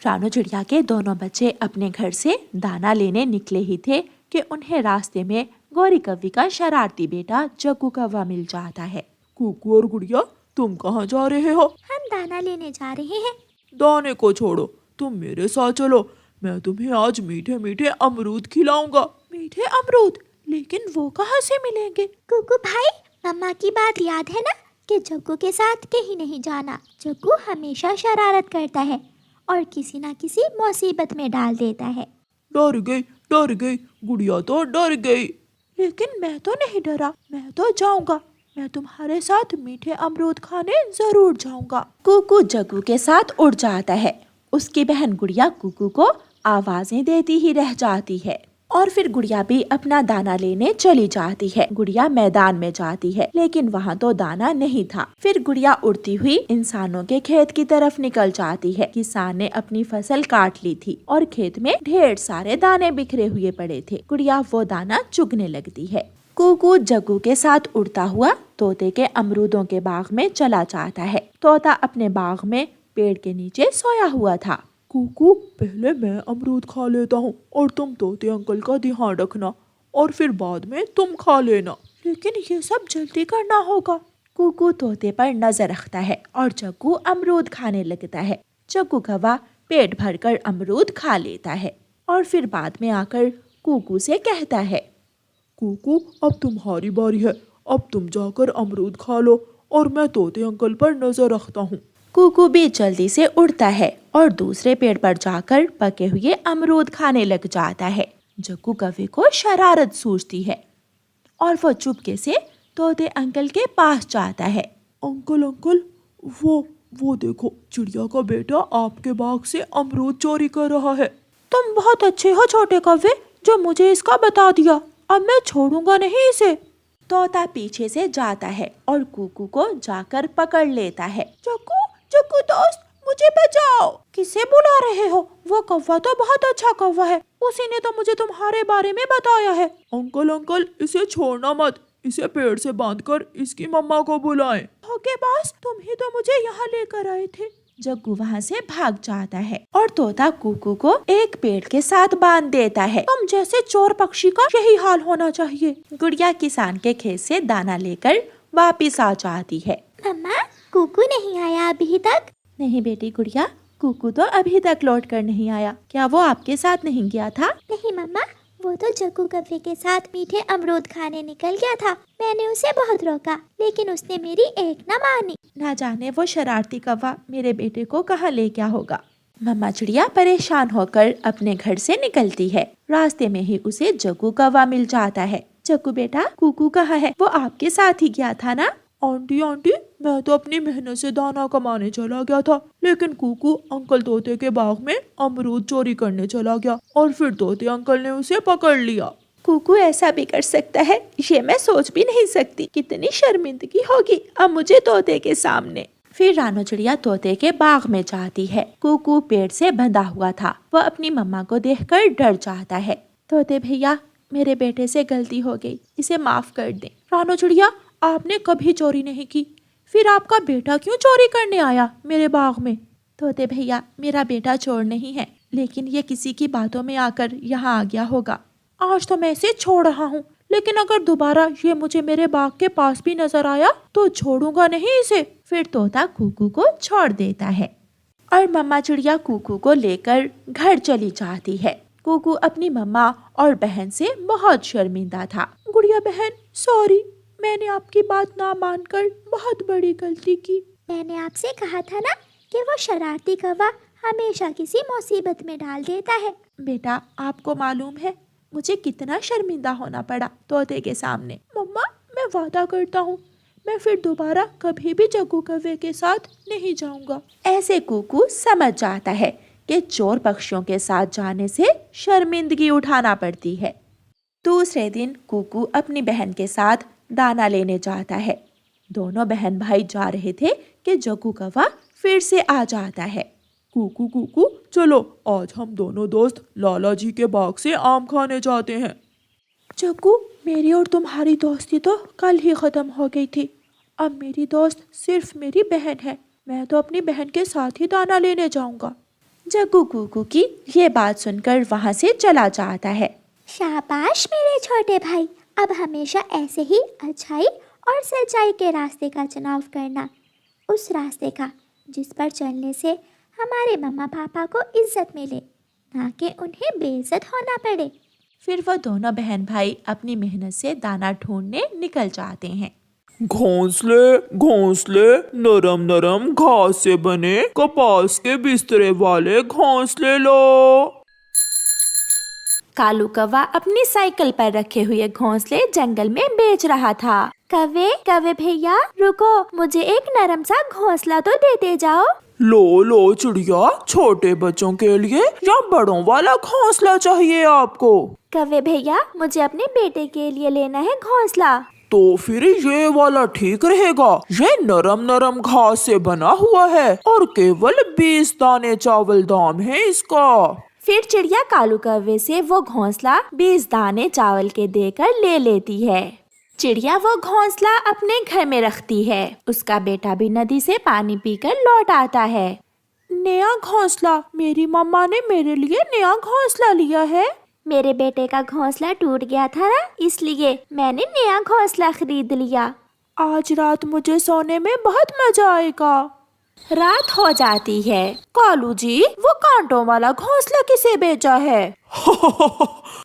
रानू चिड़िया के दोनों बच्चे अपने घर से दाना लेने निकले ही थे कि उन्हें रास्ते में गौरी कव्वी का शरारती बेटा जग्गू कौवा मिल जाता है। कुकू और गुड़िया, तुम कहाँ जा रहे हो? हम दाना लेने जा रहे हैं। दाने को छोड़ो, तुम मेरे साथ चलो। मैं तुम्हें आज मीठे मीठे अमरूद खिलाऊंगा। मीठे अमरूद? लेकिन वो कहाँ से मिलेंगे? कुकू भाई, मम्मा की बात याद है ना कि जग्गू के साथ कहीं नहीं जाना। जग्गू हमेशा शरारत करता है और किसी ना किसी मुसीबत में डाल देता है। डर गई, गुड़िया तो डर गई। लेकिन मैं तो नहीं डरा, मैं तो जाऊंगा। मैं तुम्हारे साथ मीठे अमरूद खाने जरूर जाऊंगा। कुकू जग्गू के साथ उड़ जाता है। उसकी बहन गुड़िया कुकू को आवाजें देती ही रह जाती है और फिर गुड़िया भी अपना दाना लेने चली जाती है। गुड़िया मैदान में जाती है लेकिन वहाँ तो दाना नहीं था। फिर गुड़िया उड़ती हुई इंसानों के खेत की तरफ निकल जाती है। किसान ने अपनी फसल काट ली थी और खेत में ढेर सारे दाने बिखरे हुए पड़े थे। गुड़िया वो दाना चुगने लगती है। कुकू जग्गू के साथ उड़ता हुआ तोते के अमरूदों के बाग में चला जाता है। तोता अपने बाग में पेड़ के नीचे सोया हुआ था। कुकू, पहले मैं अमरूद खा लेता हूँ और तुम तोते अंकल का ध्यान रखना और फिर बाद में तुम खा लेना। लेकिन ये सब जल्दी करना होगा। कुकू तोते पर नजर रखता है और जग्गू अमरूद खाने लगता है। जग्गू कौवा पेट भरकर अमरूद खा लेता है और फिर बाद में आकर कुकू से कहता है, कुकू, अब तुम्हारी बारी है। अब तुम जाकर अमरूद खा लो और मैं तोते अंकल पर नजर रखता हूँ। कुकू भी जल्दी से उड़ता है और दूसरे पेड़ पर जाकर पके हुए अमरूद खाने लग जाता है। जग्गू कौवे को शरारत सूझती है और वो चुपके से तोते अंकल के पास जाता है। अंकल, वो देखो, चिड़िया का बेटा आपके बाग से अमरूद चोरी कर रहा है। तुम बहुत अच्छे हो छोटे कौवे, जो मुझे इसका बता दिया। अब मैं छोड़ूंगा नहीं इसे। तोता पीछे से जाता है और कुकू को जाकर पकड़ लेता है। जग्गू दोस्त, मुझे बचाओ। किसे बुला रहे हो? वो कौवा तो बहुत अच्छा कौवा है, उसी ने तो मुझे तुम्हारे बारे में बताया है। अंकल, इसे छोड़ना मत। इसे पेड़ से बांधकर इसकी मम्मा को बुलाएं। धोखेबाज, तुम ही तो मुझे यहाँ लेकर आए थे। जग्गू वहाँ से भाग जाता है और तोता कुकू को एक पेड़ के साथ बांध देता है। तुम जैसे चोर पक्षी का यही हाल होना चाहिए। गुड़िया किसान के खेत से दाना लेकर वापिस आ जाती है। मम्मा, कुकू नहीं आया अभी तक? नहीं बेटी गुड़िया, कुकू तो अभी तक लौट कर नहीं आया। क्या वो आपके साथ नहीं गया था? नहीं मम्मा, वो तो जग्गू कौवे के साथ मीठे अमरूद खाने निकल गया था। मैंने उसे बहुत रोका लेकिन उसने मेरी एक न मानी। ना जाने वो शरारती कौवा मेरे बेटे को कहाँ ले गया होगा। मम्मा चिड़िया परेशान होकर अपने घर से निकलती है। रास्ते में ही उसे जग्गू कौवा मिल जाता है। जग्गू बेटा, कुकू कहाँ है? वो आपके साथ ही गया था ना? आंटी, मैं तो अपनी मेहनत से दाना कमाने चला गया था, लेकिन कुकू अंकल तोते के बाग में अमरूद चोरी करने चला गया और फिर तोते अंकल ने उसे पकड़ लिया। कुकू ऐसा भी कर सकता है? ये मैं सोच भी नहीं सकती। कितनी शर्मिंदगी होगी अब मुझे तोते के सामने। फिर रानू चिड़िया तोते के बाग में जाती है। कुकू पेड़ से बंधा हुआ था। वह अपनी मम्मा को देखकर डर जाता है। तोते भैया, मेरे बेटे से गलती हो गई, इसे माफ कर दें। रानू चिड़िया, आपने कभी चोरी नहीं की, फिर आपका बेटा क्यों चोरी करने आया मेरे बाग में? तोते भैया, मेरा बेटा चोर नहीं है, लेकिन ये किसी की बातों में आकर यहाँ आ गया होगा। आज तो मैं इसे छोड़ रहा हूँ, लेकिन अगर दोबारा ये मुझे मेरे बाग के पास भी नजर आया तो छोड़ूंगा नहीं इसे। फिर तोता कुकू को छोड़ देता है और मम्मा चिड़िया कुकू को लेकर घर चली जाती है। कुकू अपनी मम्मा और बहन से बहुत शर्मिंदा था। गुड़िया बहन, सॉरी, मैंने आपकी बात ना मानकर बहुत बड़ी गलती की। मैंने आपसे कहा था ना कि वो शरारती कौवा हमेशा किसी मुसीबत में डाल देता है। बेटा, आपको मालूम है मुझे कितना शर्मिंदा होना पड़ा तोते के सामने। मम्मा, मैं वादा करता हूँ मैं फिर दोबारा कभी भी जग्गू कौवे के साथ नहीं जाऊंगा। ऐसे कुकू समझ जाता है कि चोर पक्षियों के साथ जाने से शर्मिंदगी उठाना पड़ती है। दूसरे दिन कुकू अपनी बहन के साथ दाना लेने जाता है। दोनों बहन भाई जा रहे थे कि जग्गू कौवा फिर से आ जाता है। कुकू, चलो आज हम दोनों दोस्त लाला जी के बाग से आम खाने जाते हैं। जग्गू, मेरी और तुम्हारी दोस्ती तो कल ही खत्म हो गई थी। अब मेरी दोस्त सिर्फ मेरी बहन है। मैं तो अपनी बहन के साथ ही दाना लेने जाऊंगा। जग्गू कुकू की ये बात सुनकर वहाँ से चला जाता है। शाबाश मेरे छोटे भाई, अब हमेशा ऐसे ही अच्छाई और सच्चाई के रास्ते का चुनाव करना, उस रास्ते का जिस पर चलने से हमारे मम्मा पापा को इज्जत मिले, ना कि उन्हें बेइज्जत होना पड़े। फिर वो दोनों बहन भाई अपनी मेहनत से दाना ढूंढने निकल जाते हैं। घोंसले घोंसले नरम नरम घास से बने कपास के बिस्तरे वाले घोंसले लो। कालू कौवा अपनी साइकिल पर रखे हुए घोंसले जंगल में बेच रहा था। कौवे कौवे भैया रुको, मुझे एक नरम सा घोंसला तो देते जाओ। लो लो चिड़िया, छोटे बच्चों के लिए या बड़ों वाला घोंसला चाहिए आपको? कौवे भैया, मुझे अपने बेटे के लिए लेना है घोंसला। तो फिर ये वाला ठीक रहेगा। ये नरम नरम घास से बना हुआ है और केवल 20 दाने चावल दाम है इसका। फिर चिड़िया कालू कौवे से वो घोंसला 20 दाने चावल के देकर ले लेती है। चिड़िया वो घोंसला अपने घर में रखती है। उसका बेटा भी नदी से पानी पीकर लौट आता है। नया घोंसला, मेरी मम्मा ने मेरे लिए नया घोंसला लिया है। मेरे बेटे का घोंसला टूट गया था ना, इसलिए मैंने नया घोंसला खरीद लिया। आज रात मुझे सोने में बहुत मजा आएगा। रात हो जाती है। कालू जी, वो कांटों वाला घोंसला किसे बेचा है?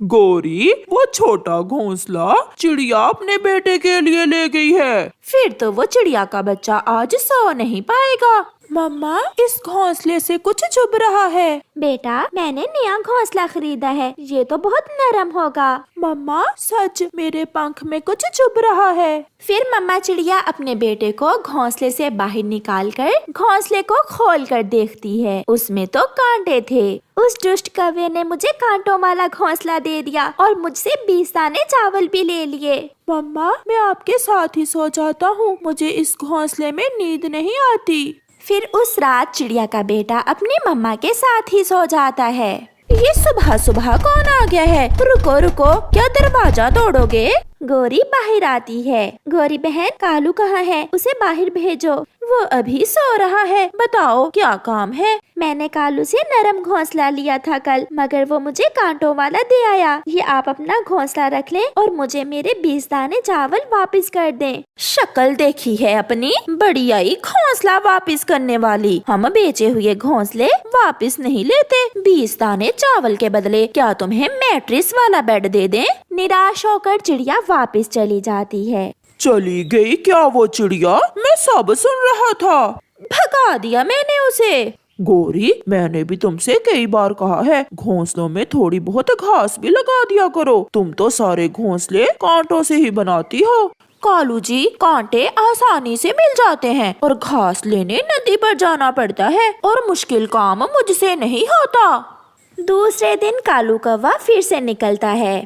गोरी, वो छोटा घोंसला चिड़िया अपने बेटे के लिए ले गई है। फिर तो वो चिड़िया का बच्चा आज सो नहीं पाएगा। मम्मा, इस घोंसले से कुछ चुभ रहा है। बेटा, मैंने नया घोंसला खरीदा है, ये तो बहुत नरम होगा। मम्मा, सच मेरे पंख में कुछ चुभ रहा है। फिर मम्मा चिड़िया अपने बेटे को घोंसले से बाहर निकालकर घोंसले को खोलकर देखती है। उसमें तो कांटे थे। उस दुष्ट कौवे ने मुझे कांटों वाला घोंसला दे दिया और मुझसे 20 दाने चावल भी ले लिए। मम्मा, मैं आपके साथ ही सो जाता हूँ, मुझे इस घोंसले में नींद नहीं आती। फिर उस रात चिड़िया का बेटा अपनी मम्मा के साथ ही सो जाता है। ये सुबह सुबह कौन आ गया है? रुको रुको, क्या दरवाजा तोड़ोगे? गोरी बाहर आती है। गोरी बहन, कालू कहाँ है? उसे बाहर भेजो। वो अभी सो रहा है। बताओ क्या काम है? मैंने कालू से नरम घोंसला लिया था कल, मगर वो मुझे कांटों वाला दे आया। ये आप अपना घोंसला रख लें और मुझे मेरे 20 दाने चावल वापस कर दें। शक्ल देखी है अपनी, बड़ी आई घोंसला वापस करने वाली। हम बेचे हुए घोंसले वापस नहीं लेते। 20 दाने चावल के बदले क्या तुम्हें मैट्रेस वाला बेड दे दें? निराश होकर चिड़िया वापस चली जाती है। चली गई क्या वो चिड़िया? मैं सब सुन रहा था। भगा दिया मैंने उसे। गोरी, मैंने भी तुमसे कई बार कहा है, घोंसलों में थोड़ी बहुत घास भी लगा दिया करो। तुम तो सारे घोंसले कांटों से ही बनाती हो। कालू जी, कांटे आसानी से मिल जाते हैं और घास लेने नदी पर जाना पड़ता है और मुश्किल काम मुझसे नहीं होता। दूसरे दिन कालू कौवा फिर से निकलता है।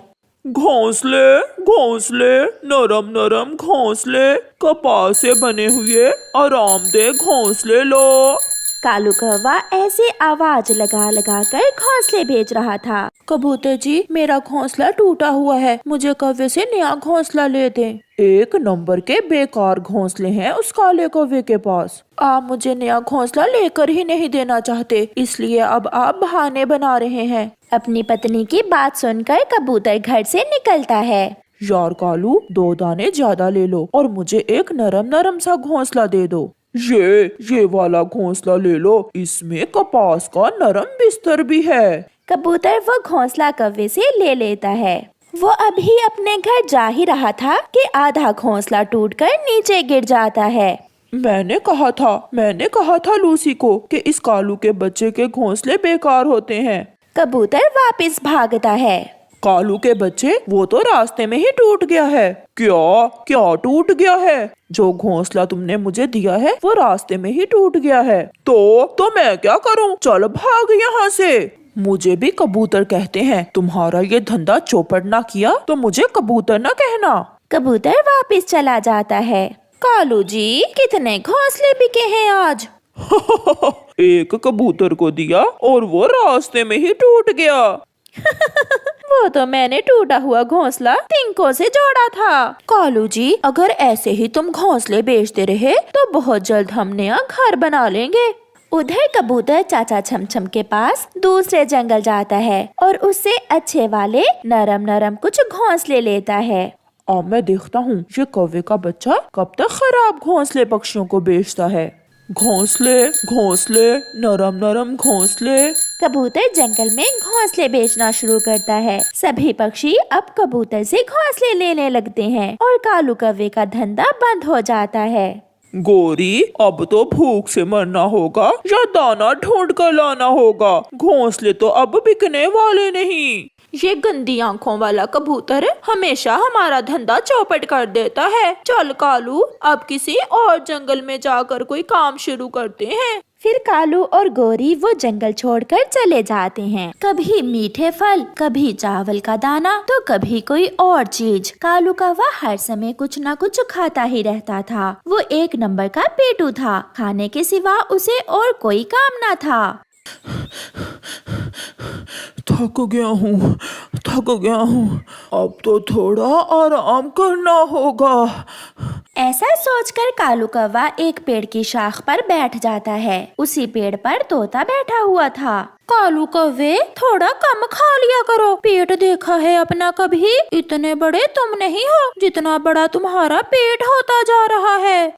घोंसले घोंसले नरम नरम घोंसले, कपास से बने हुए आरामदेह घोंसले लो। कालू कौवा ऐसे आवाज लगा लगा कर घोंसले भेज रहा था। कबूतर जी, मेरा घोंसला टूटा हुआ है, मुझे कौवे से नया घोंसला ले दें। 1 नंबर के बेकार घोंसले हैं उस काले कौवे के पास। आप मुझे नया घोंसला लेकर ही नहीं देना चाहते, इसलिए अब आप बहाने बना रहे हैं। अपनी पत्नी की बात सुनकर कबूतर घर से निकलता है। यार कालू, 2 दाने ज्यादा ले लो और मुझे एक नरम नरम सा घोंसला दे दो। ये वाला घोंसला ले लो, इसमें कपास का नरम बिस्तर भी है। कबूतर वो घोंसला कौवे से ले लेता है। वो अभी अपने घर जा ही रहा था कि आधा घोंसला टूटकर नीचे गिर जाता है। मैंने कहा था लूसी को कि इस कालू के बच्चे के घोंसले बेकार होते हैं। कबूतर वापस भागता है। कालू के बच्चे, वो तो रास्ते में ही टूट गया है। क्या टूट गया है? जो घोंसला तुमने मुझे दिया है वो रास्ते में ही टूट गया है। तो मैं क्या करूं? चल भाग यहाँ से। मुझे भी कबूतर कहते हैं। तुम्हारा ये धंधा चौपट ना किया तो मुझे कबूतर ना कहना। कबूतर वापस चला जाता है। कालू जी, कितने घोंसले बिके हैं आज? 1 कबूतर को दिया और वो रास्ते में ही टूट गया। वो तो मैंने टूटा हुआ घोंसला तिनकों से जोड़ा था। कालू जी, अगर ऐसे ही तुम घोंसले बेचते रहे तो बहुत जल्द हम नया घर बना लेंगे। उधर कबूतर चाचा छमछम के पास दूसरे जंगल जाता है और उससे अच्छे वाले नरम नरम कुछ घोंसले लेता है। अब मैं देखता हूँ ये कौवे का बच्चा कब तक खराब घोंसले पक्षियों को बेचता है। घोंसले घोंसले नरम नरम घोंसले। कबूतर जंगल में घोंसले बेचना शुरू करता है। सभी पक्षी अब कबूतर से घोंसले लेने लगते हैं और कालू कौवे का धंधा बंद हो जाता है। गोरी, अब तो भूख से मरना होगा या दाना ढूंढ कर लाना होगा। घोंसले तो अब बिकने वाले नहीं। ये गंदी आंखों वाला कबूतर हमेशा हमारा धंधा चौपट कर देता है। चल कालू, अब किसी और जंगल में जाकर कोई काम शुरू करते हैं। फिर कालू और गोरी वो जंगल छोड़कर चले जाते हैं। कभी मीठे फल, कभी चावल का दाना, तो कभी कोई और चीज। कालू कौवा हर समय कुछ न कुछ खाता ही रहता था। वो एक नंबर का पेटू था। खाने के सिवा उसे और कोई काम न था। थक गया हूँ। अब तो थोड़ा आराम करना होगा। ऐसा सोचकर कालू कौवा एक पेड़ की शाख पर बैठ जाता है। उसी पेड़ पर तोता बैठा हुआ था। कालू कौवे, थोड़ा कम खा लिया करो। पेट देखा है अपना कभी? इतने बड़े तुम नहीं हो जितना बड़ा तुम्हारा पेट होता जा रहा है।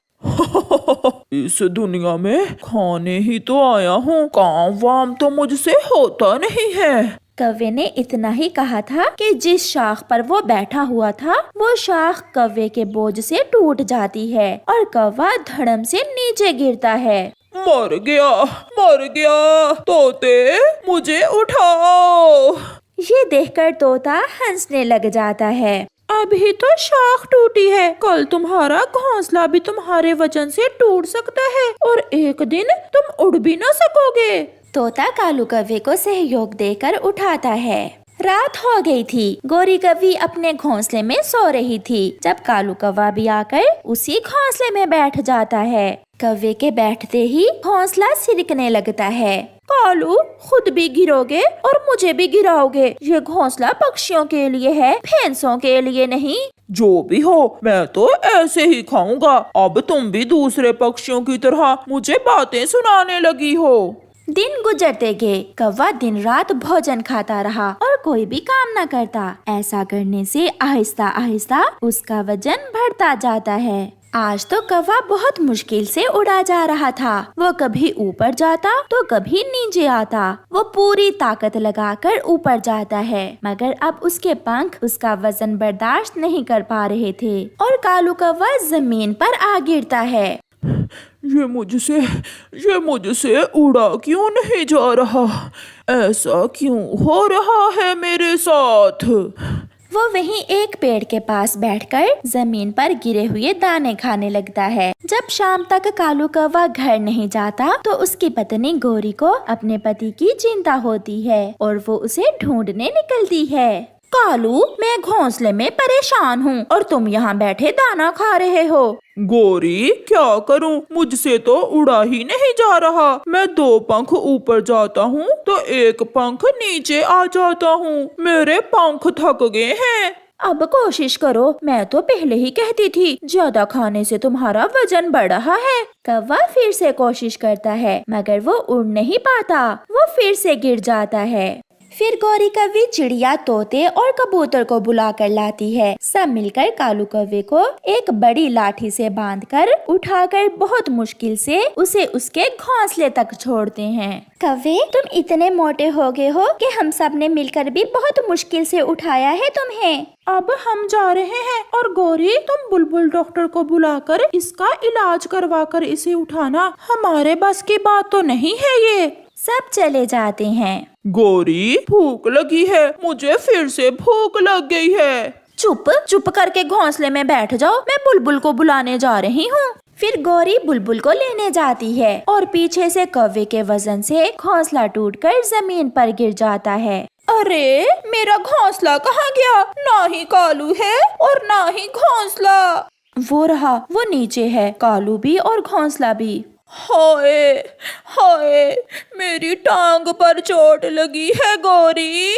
इस दुनिया में खाने ही तो आया हूँ, काम वाम तो मुझसे होता नहीं है। कौवे ने इतना ही कहा था कि जिस शाख पर वो बैठा हुआ था वो शाख कौवे के बोझ से टूट जाती है और कौवा धड़म से नीचे गिरता है। मर गया तोते, मुझे उठाओ। ये देखकर तोता हंसने लग जाता है। अभी तो शाख टूटी है, कल तुम्हारा घोंसला भी तुम्हारे वजन से टूट सकता है और एक दिन तुम उड़ भी न सकोगे। तोता कालू कौवे को सहयोग देकर उठाता है। रात हो गई थी। गोरी कौवी अपने घोंसले में सो रही थी जब कालू कौवा भी आकर उसी घोंसले में बैठ जाता है। कौवे के बैठते ही घोंसला सिरकने लगता है। कालू, खुद भी गिरोगे और मुझे भी गिराओगे। ये घोंसला पक्षियों के लिए है, भैंसों के लिए नहीं। जो भी हो, मैं तो ऐसे ही खाऊंगा। अब तुम भी दूसरे पक्षियों की तरह मुझे बातें सुनाने लगी हो। दिन गुजरते गए। कौवा दिन रात भोजन खाता रहा और कोई भी काम न करता। ऐसा करने से आहिस्ता आहिस्ता उसका वजन बढ़ता जाता है। आज तो कौवा बहुत मुश्किल से उड़ा जा रहा था। वो कभी ऊपर जाता तो कभी नीचे आता। वो पूरी ताकत लगाकर ऊपर जाता है, मगर अब उसके पंख उसका वजन बर्दाश्त नहीं कर पा रहे थे और कालू कौवा जमीन पर आ गिरता है। ये मुझसे उड़ा क्यों नहीं जा रहा? ऐसा क्यों हो रहा है मेरे साथ? वो वहीं एक पेड़ के पास बैठकर जमीन पर गिरे हुए दाने खाने लगता है। जब शाम तक कालू कौवा घर नहीं जाता तो उसकी पत्नी गोरी को अपने पति की चिंता होती है और वो उसे ढूंढने निकलती है। कालू, मैं घोंसले में परेशान हूँ और तुम यहाँ बैठे दाना खा रहे हो। गोरी, क्या करूं? मुझसे तो उड़ा ही नहीं जा रहा। मैं 2 पंख ऊपर जाता हूँ तो 1 पंख नीचे आ जाता हूँ। मेरे पंख थक गए हैं। अब कोशिश करो, मैं तो पहले ही कहती थी ज्यादा खाने से तुम्हारा वजन बढ़ रहा है। कौवा फिर से कोशिश करता है मगर वो उड़ नहीं पाता। वो फिर से गिर जाता है। फिर गौरी कौवी चिड़िया, तोते और कबूतर को बुला कर लाती है। सब मिलकर कालू कौवे को एक बड़ी लाठी से बांधकर उठाकर बहुत मुश्किल से उसे उसके घोंसले तक छोड़ते हैं। कौवे, तुम इतने मोटे हो गए हो कि हम सब ने मिलकर भी बहुत मुश्किल से उठाया है तुम्हें। अब हम जा रहे हैं और गोरी, तुम बुलबुल डॉक्टर को बुलाकर इसका इलाज करवा कर इसे उठाना। हमारे बस की बात तो नहीं है ये। सब चले जाते हैं। गोरी, भूख लगी है, मुझे फिर से भूख लग गई है। चुप करके घोंसले में बैठ जाओ, मैं बुलबुल को बुलाने जा रही हूँ। फिर गौरी बुलबुल को लेने जाती है और पीछे से कौवे के वजन से घोंसला टूटकर जमीन पर गिर जाता है। अरे, मेरा घोंसला कहाँ गया? ना ही कालू है और ना ही घोंसला। वो रहा, वो नीचे है, कालू भी और घोंसला भी। हाय, मेरी टांग पर चोट लगी है। गोरी।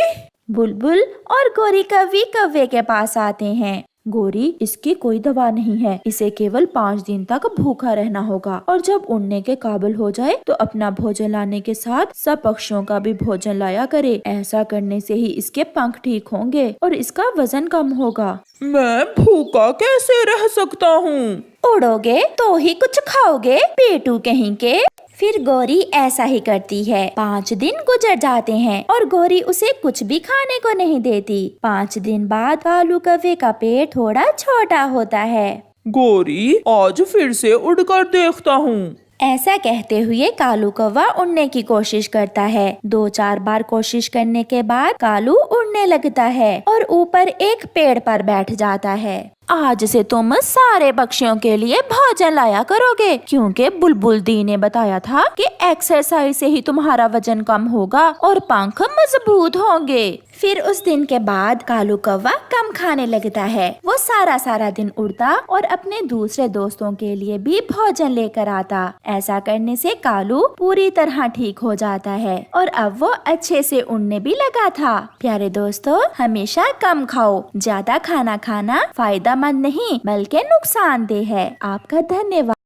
बुलबुल और गोरी कौवी कौवे के पास आते हैं। गोरी, इसकी कोई दवा नहीं है, इसे केवल 5 दिन तक भूखा रहना होगा और जब उड़ने के काबिल हो जाए तो अपना भोजन लाने के साथ सब पक्षियों का भी भोजन लाया करे। ऐसा करने से ही इसके पंख ठीक होंगे और इसका वजन कम होगा। मैं भूखा कैसे रह सकता हूँ? उड़ोगे तो ही कुछ खाओगे, पेटू कहीं के। फिर गोरी ऐसा ही करती है। 5 दिन गुजर जाते हैं और गोरी उसे कुछ भी खाने को नहीं देती। 5 दिन बाद कालू कौवे का पेट थोड़ा छोटा होता है। गोरी, आज फिर से उड़कर देखता हूँ। ऐसा कहते हुए कालू कौवा उड़ने की कोशिश करता है। 2-4 बार कोशिश करने के बाद कालू उड़ने लगता है और ऊपर एक पेड़ पर बैठ जाता है। आज से तुम सारे पक्षियों के लिए भोजन लाया करोगे, क्योंकि बुलबुल दी ने बताया था कि एक्सरसाइज से ही तुम्हारा वजन कम होगा और पंख मजबूत होंगे। फिर उस दिन के बाद कालू कौवा कम खाने लगता है। वो सारा दिन उड़ता और अपने दूसरे दोस्तों के लिए भी भोजन लेकर आता। ऐसा करने से कालू पूरी तरह ठीक हो जाता है और अब वो अच्छे से उड़ने भी लगा था। प्यारे दोस्तों, हमेशा कम खाओ। ज्यादा खाना खाना फायदेमंद नहीं बल्कि नुकसानदेह है। आपका धन्यवाद।